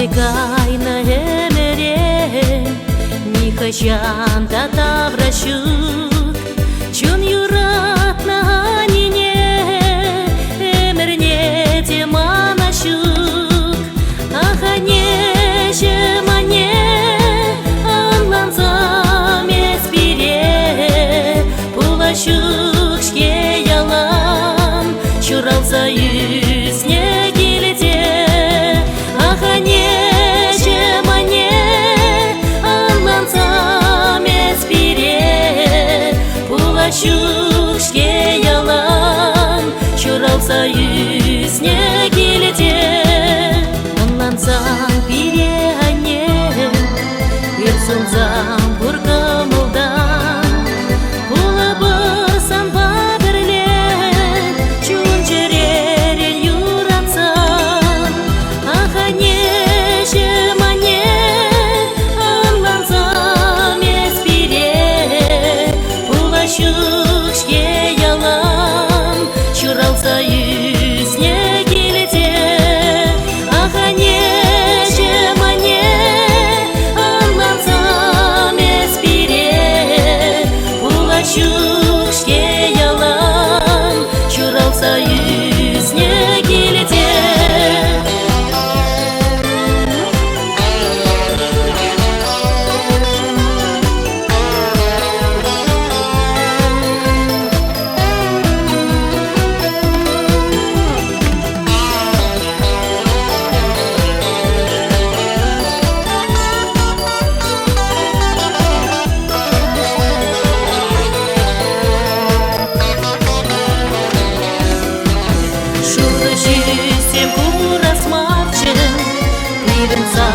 Текай на эмере, ни хачан тата вращук, чун юрат на нине, эмерне тема нащук, ахане жемане, анланзам эспире, пулащук шке ялам, чуралса юзне килете. Ахане жемане, анланзам эспире, пулащук шке ялам, чуралса юзне килете. Анланзам пире ане, юрсунзам буркамылдан, улабырсан бабірлен, чун жеререн юратсан. Ахане жемане, анланзам эспире, пулащук шке ялам, чуралса юзне килете. Ахане жемане, анланзам эспире, пулащук шке ялам, чуралса юзне килете. Шуры жюсем курас мавчен, пивенца